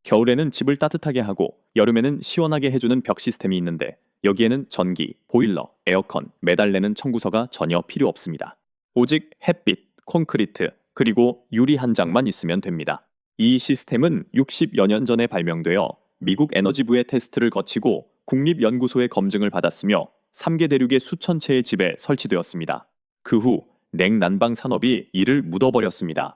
겨울에는 집을 따뜻하게 하고 여름에는 시원하게 해주는 벽 시스템이 있는데 여기에는 전기, 보일러, 에어컨, 매달래는 청구서가 전혀 필요 없습니다. 오직 햇빛, 콘크리트, 그리고 유리 한 장만 있으면 됩니다. 이 시스템은 60여 년 전에 발명되어 미국 에너지부의 테스트를 거치고 국립연구소의 검증을 받았으며 3개 대륙의 수천 채의 집에 설치되었습니다. 그 후 냉난방 산업이 이를 묻어버렸습니다.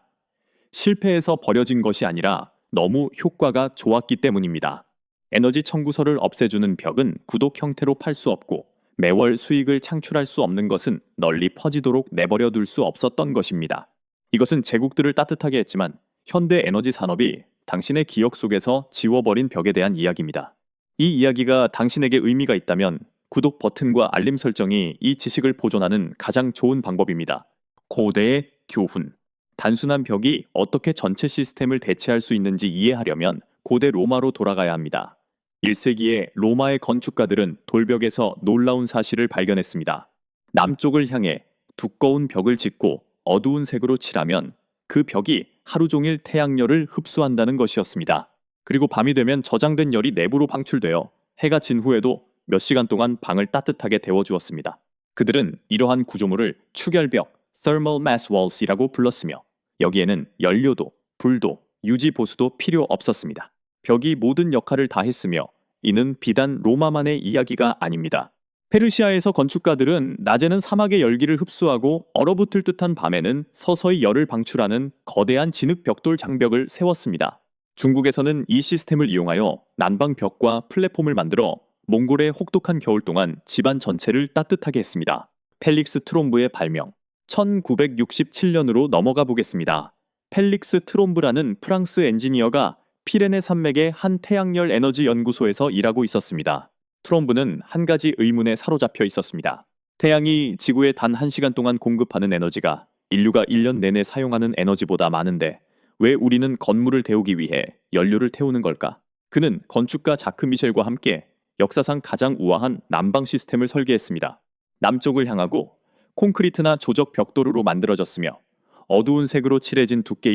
실패해서 버려진 것이 아니라 너무 효과가 좋았기 때문입니다. 에너지 청구서를 없애주는 벽은 구독 형태로 팔 수 없고 매월 수익을 창출할 수 없는 것은 널리 퍼지도록 내버려 둘 수 없었던 것입니다. 이것은 제국들을 따뜻하게 했지만 현대 에너지 산업이 당신의 기억 속에서 지워버린 벽에 대한 이야기입니다. 이 이야기가 당신에게 의미가 있다면 구독 버튼과 알림 설정이 이 지식을 보존하는 가장 좋은 방법입니다. 고대의 교훈. 단순한 벽이 어떻게 전체 시스템을 대체할 수 있는지 이해하려면 고대 로마로 돌아가야 합니다. 1세기에 로마의 건축가들은 돌벽에서 놀라운 사실을 발견했습니다. 남쪽을 향해 두꺼운 벽을 짓고 어두운 색으로 칠하면 그 벽이 하루 종일 태양열을 흡수한다는 것이었습니다. 그리고 밤이 되면 저장된 열이 내부로 방출되어 해가 진 후에도 몇 시간 동안 방을 따뜻하게 데워주었습니다. 그들은 이러한 구조물을 축열벽, thermal mass walls이라고 불렀으며 여기에는 연료도, 불도, 유지 보수도 필요 없었습니다. 벽이 모든 역할을 다 했으며 이는 비단 로마만의 이야기가 아닙니다. 페르시아에서 건축가들은 낮에는 사막의 열기를 흡수하고 얼어붙을 듯한 밤에는 서서히 열을 방출하는 거대한 진흙 벽돌 장벽을 세웠습니다. 중국에서는 이 시스템을 이용하여 난방벽과 플랫폼을 만들어 몽골의 혹독한 겨울 동안 집안 전체를 따뜻하게 했습니다. 펠릭스 트롬브의 발명. 1967년으로 넘어가 보겠습니다. 펠릭스 트롬브라는 프랑스 엔지니어가 피레네 산맥의 한 태양열 에너지 연구소에서 일하고 있었습니다. 트롬브는 한 가지 의문에 사로잡혀 있었습니다. 태양이 지구에 단 1시간 동안 공급하는 에너지가 인류가 1년 내내 사용하는 에너지보다 많은데 왜 우리는 건물을 데우기 위해 연료를 태우는 걸까? 그는 건축가 자크 미셸과 함께 역사상 가장 우아한 난방 시스템을 설계했습니다. 남쪽을 향하고 콘크리트나 조적 벽돌로 만들어졌으며 어두운 색으로 칠해진 두께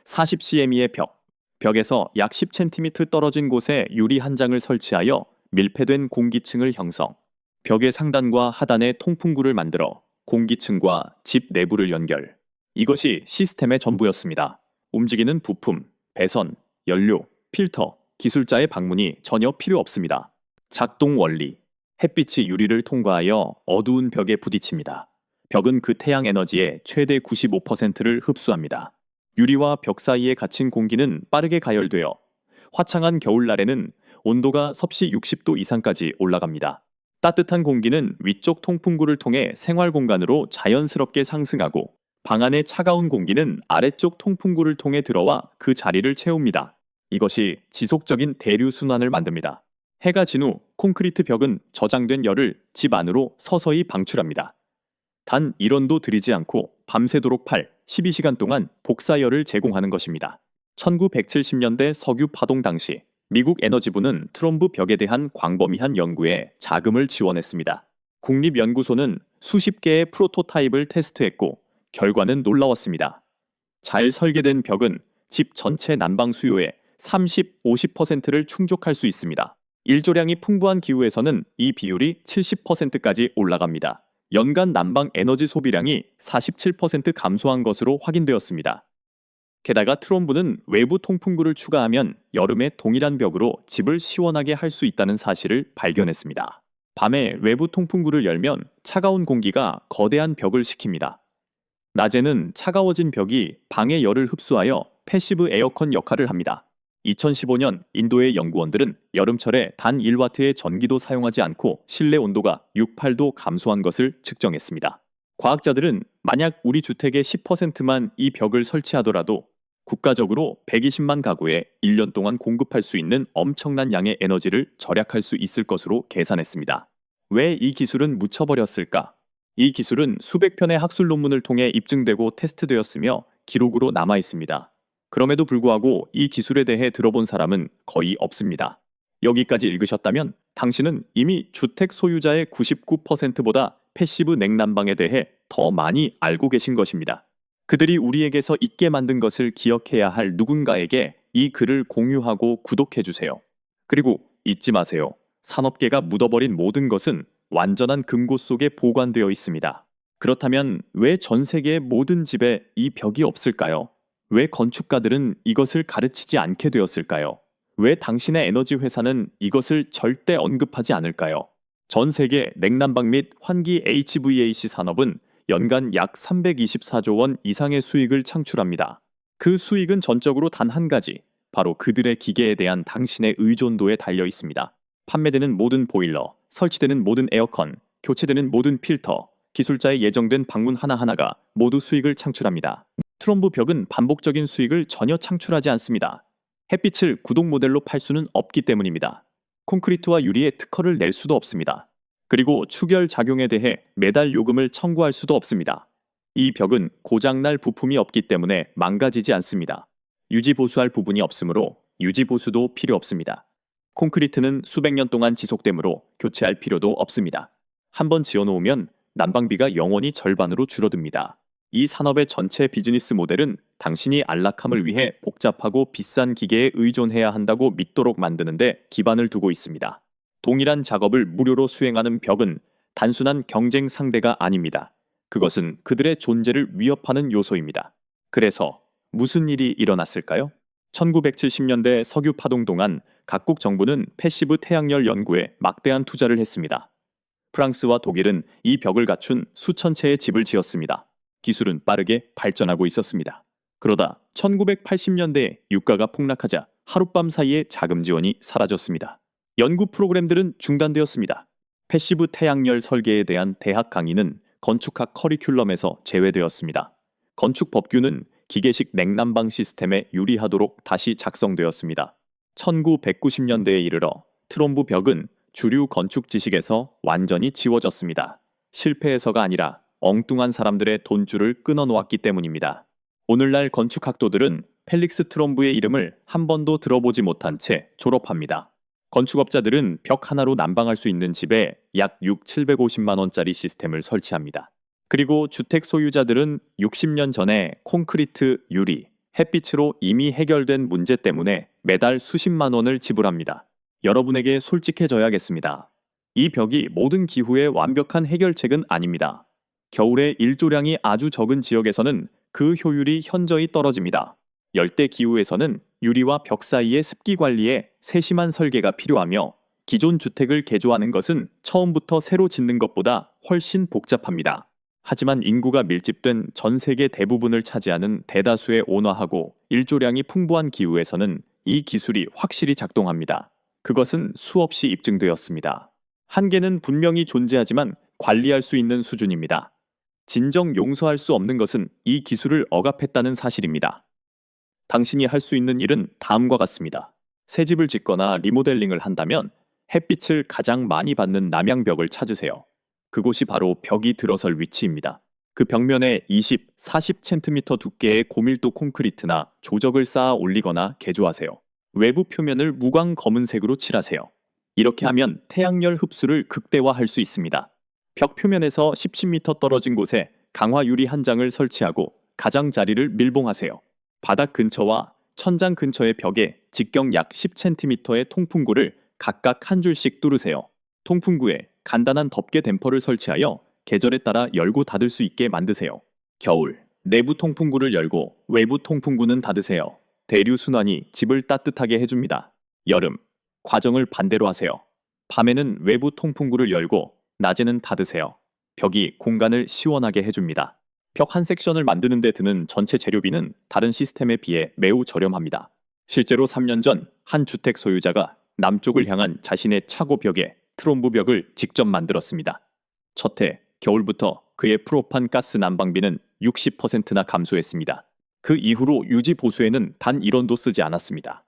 40cm의 벽에서 약 10cm 떨어진 곳에 유리 한 장을 설치하여 밀폐된 공기층을 형성, 벽의 상단과 하단에 통풍구를 만들어 공기층과 집 내부를 연결. 이것이 시스템의 전부였습니다. 움직이는 부품, 배선, 연료, 필터, 기술자의 방문이 전혀 필요 없습니다. 작동 원리. 햇빛이 유리를 통과하여 어두운 벽에 부딪힙니다. 벽은 그 태양 에너지의 최대 95%를 흡수합니다. 유리와 벽 사이에 갇힌 공기는 빠르게 가열되어 화창한 겨울날에는 온도가 섭씨 60도 이상까지 올라갑니다. 따뜻한 공기는 위쪽 통풍구를 통해 생활 공간으로 자연스럽게 상승하고 방 안의 차가운 공기는 아래쪽 통풍구를 통해 들어와 그 자리를 채웁니다. 이것이 지속적인 대류 순환을 만듭니다. 해가 진 후 콘크리트 벽은 저장된 열을 집 안으로 서서히 방출합니다. 단 1원도 들이지 않고 밤새도록 12시간 동안 복사열을 제공하는 것입니다. 1970년대 석유 파동 당시 미국 에너지부는 트롬브 벽에 대한 광범위한 연구에 자금을 지원했습니다. 국립연구소는 수십 개의 프로토타입을 테스트했고 결과는 놀라웠습니다. 잘 설계된 벽은 집 전체 난방 수요의 50%를 충족할 수 있습니다. 일조량이 풍부한 기후에서는 이 비율이 70%까지 올라갑니다. 연간 난방 에너지 소비량이 47% 감소한 것으로 확인되었습니다. 게다가 트롬브는 외부 통풍구를 추가하면 여름에 동일한 벽으로 집을 시원하게 할 수 있다는 사실을 발견했습니다. 밤에 외부 통풍구를 열면 차가운 공기가 거대한 벽을 식힙니다. 낮에는 차가워진 벽이 방의 열을 흡수하여 패시브 에어컨 역할을 합니다. 2015년 인도의 연구원들은 여름철에 단 1와트의 전기도 사용하지 않고 실내 온도가 68도 감소한 것을 측정했습니다. 과학자들은 만약 우리 주택의 10%만 이 벽을 설치하더라도 국가적으로 120만 가구에 1년 동안 공급할 수 있는 엄청난 양의 에너지를 절약할 수 있을 것으로 계산했습니다. 왜 이 기술은 묻혀버렸을까? 이 기술은 수백 편의 학술 논문을 통해 입증되고 테스트되었으며 기록으로 남아 있습니다. 그럼에도 불구하고 이 기술에 대해 들어본 사람은 거의 없습니다. 여기까지 읽으셨다면 당신은 이미 주택 소유자의 99%보다 패시브 냉난방에 대해 더 많이 알고 계신 것입니다. 그들이 우리에게서 잊게 만든 것을 기억해야 할 누군가에게 이 글을 공유하고 구독해주세요. 그리고 잊지 마세요. 산업계가 묻어버린 모든 것은 완전한 금고 속에 보관되어 있습니다. 그렇다면 왜 전 세계의 모든 집에 이 벽이 없을까요? 왜 건축가들은 이것을 가르치지 않게 되었을까요? 왜 당신의 에너지 회사는 이것을 절대 언급하지 않을까요? 전 세계 냉난방 및 환기 HVAC 산업은 연간 약 324조 원 이상의 수익을 창출합니다. 그 수익은 전적으로 단 한 가지, 바로 그들의 기계에 대한 당신의 의존도에 달려 있습니다. 판매되는 모든 보일러, 설치되는 모든 에어컨, 교체되는 모든 필터, 기술자의 예정된 방문 하나하나가 모두 수익을 창출합니다. 트럼부 벽은 반복적인 수익을 전혀 창출하지 않습니다. 햇빛을 구독 모델로 팔 수는 없기 때문입니다. 콘크리트와 유리에 특허를 낼 수도 없습니다. 그리고 추결 작용에 대해 매달 요금을 청구할 수도 없습니다. 이 벽은 고장날 부품이 없기 때문에 망가지지 않습니다. 유지 보수할 부분이 없으므로 유지 보수도 필요 없습니다. 콘크리트는 수백 년 동안 지속되므로 교체할 필요도 없습니다. 한번 지어놓으면 난방비가 영원히 절반으로 줄어듭니다. 이 산업의 전체 비즈니스 모델은 당신이 안락함을 위해 복잡하고 비싼 기계에 의존해야 한다고 믿도록 만드는데 기반을 두고 있습니다. 동일한 작업을 무료로 수행하는 벽은 단순한 경쟁 상대가 아닙니다. 그것은 그들의 존재를 위협하는 요소입니다. 그래서 무슨 일이 일어났을까요? 1970년대 석유 파동 동안 각국 정부는 패시브 태양열 연구에 막대한 투자를 했습니다. 프랑스와 독일은 이 벽을 갖춘 수천 채의 집을 지었습니다. 기술은 빠르게 발전하고 있었습니다. 그러다 1980년대에 유가가 폭락하자 하룻밤 사이에 자금 지원이 사라졌습니다. 연구 프로그램들은 중단되었습니다. 패시브 태양열 설계에 대한 대학 강의는 건축학 커리큘럼에서 제외되었습니다. 건축 법규는 기계식 냉난방 시스템에 유리하도록 다시 작성되었습니다. 1990년대에 이르러 트롬부 벽은 주류 건축 지식에서 완전히 지워졌습니다. 실패해서가 아니라 엉뚱한 사람들의 돈줄을 끊어놓았기 때문입니다. 오늘날 건축학도들은 펠릭스 트롬부의 이름을 한 번도 들어보지 못한 채 졸업합니다. 건축업자들은 벽 하나로 난방할 수 있는 집에 약 750만 원짜리 시스템을 설치합니다. 그리고 주택 소유자들은 60년 전에 콘크리트, 유리, 햇빛으로 이미 해결된 문제 때문에 매달 수십만 원을 지불합니다. 여러분에게 솔직해져야겠습니다. 이 벽이 모든 기후의 완벽한 해결책은 아닙니다. 겨울에 일조량이 아주 적은 지역에서는 그 효율이 현저히 떨어집니다. 열대 기후에서는 유리와 벽 사이의 습기 관리에 세심한 설계가 필요하며 기존 주택을 개조하는 것은 처음부터 새로 짓는 것보다 훨씬 복잡합니다. 하지만 인구가 밀집된 전 세계 대부분을 차지하는 대다수의 온화하고 일조량이 풍부한 기후에서는 이 기술이 확실히 작동합니다. 그것은 수없이 입증되었습니다. 한계는 분명히 존재하지만 관리할 수 있는 수준입니다. 진정 용서할 수 없는 것은 이 기술을 억압했다는 사실입니다. 당신이 할 수 있는 일은 다음과 같습니다. 새 집을 짓거나 리모델링을 한다면 햇빛을 가장 많이 받는 남향벽을 찾으세요. 그곳이 바로 벽이 들어설 위치입니다. 그 벽면에 20, 40cm 두께의 고밀도 콘크리트나 조적을 쌓아 올리거나 개조하세요. 외부 표면을 무광 검은색으로 칠하세요. 이렇게 하면 태양열 흡수를 극대화할 수 있습니다. 벽 표면에서 10cm 떨어진 곳에 강화 유리 한 장을 설치하고 가장자리를 밀봉하세요. 바닥 근처와 천장 근처의 벽에 직경 약 10cm의 통풍구를 각각 한 줄씩 뚫으세요. 통풍구에 간단한 덮개 댐퍼를 설치하여 계절에 따라 열고 닫을 수 있게 만드세요. 겨울, 내부 통풍구를 열고 외부 통풍구는 닫으세요. 대류 순환이 집을 따뜻하게 해줍니다. 여름, 과정을 반대로 하세요. 밤에는 외부 통풍구를 열고 낮에는 닫으세요. 벽이 공간을 시원하게 해줍니다. 벽 한 섹션을 만드는 데 드는 전체 재료비는 다른 시스템에 비해 매우 저렴합니다. 실제로 3년 전 한 주택 소유자가 남쪽을 향한 자신의 차고 벽에 트롬부 벽을 직접 만들었습니다. 첫 해 겨울부터 그의 프로판 가스 난방비는 60%나 감소했습니다. 그 이후로 유지 보수에는 단 1원도 쓰지 않았습니다.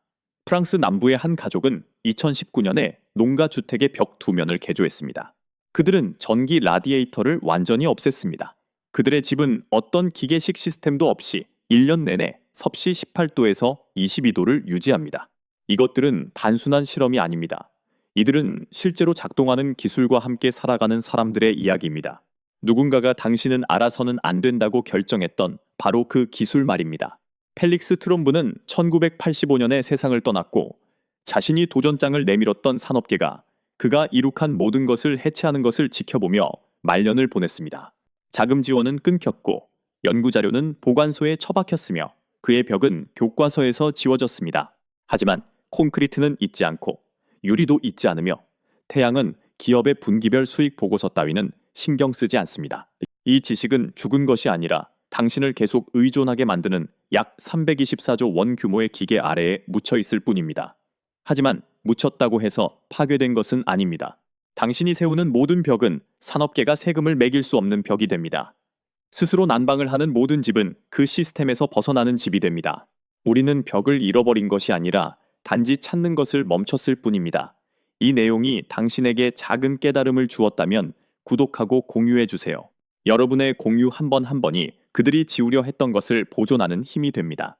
프랑스 남부의 한 가족은 2019년에 농가 주택의 벽 2면을 개조했습니다. 그들은 전기 라디에이터를 완전히 없앴습니다. 그들의 집은 어떤 기계식 시스템도 없이 1년 내내 섭씨 18도에서 22도를 유지합니다. 이것들은 단순한 실험이 아닙니다. 이들은 실제로 작동하는 기술과 함께 살아가는 사람들의 이야기입니다. 누군가가 당신은 알아서는 안 된다고 결정했던 바로 그 기술 말입니다. 펠릭스 트롬브는 1985년에 세상을 떠났고 자신이 도전장을 내밀었던 산업계가 그가 이룩한 모든 것을 해체하는 것을 지켜보며 말년을 보냈습니다. 자금 지원은 끊겼고 연구자료는 보관소에 처박혔으며 그의 벽은 교과서에서 지워졌습니다. 하지만 콘크리트는 잊지 않고 유리도 잊지 않으며 태양은 기업의 분기별 수익 보고서 따위는 신경 쓰지 않습니다. 이 지식은 죽은 것이 아니라 당신을 계속 의존하게 만드는 약 324조 원 규모의 기계 아래에 묻혀 있을 뿐입니다. 하지만 묻혔다고 해서 파괴된 것은 아닙니다. 당신이 세우는 모든 벽은 산업계가 세금을 매길 수 없는 벽이 됩니다. 스스로 난방을 하는 모든 집은 그 시스템에서 벗어나는 집이 됩니다. 우리는 벽을 잃어버린 것이 아니라 단지 찾는 것을 멈췄을 뿐입니다. 이 내용이 당신에게 작은 깨달음을 주었다면 구독하고 공유해 주세요. 여러분의 공유 한 번 한 번이 그들이 지우려 했던 것을 보존하는 힘이 됩니다.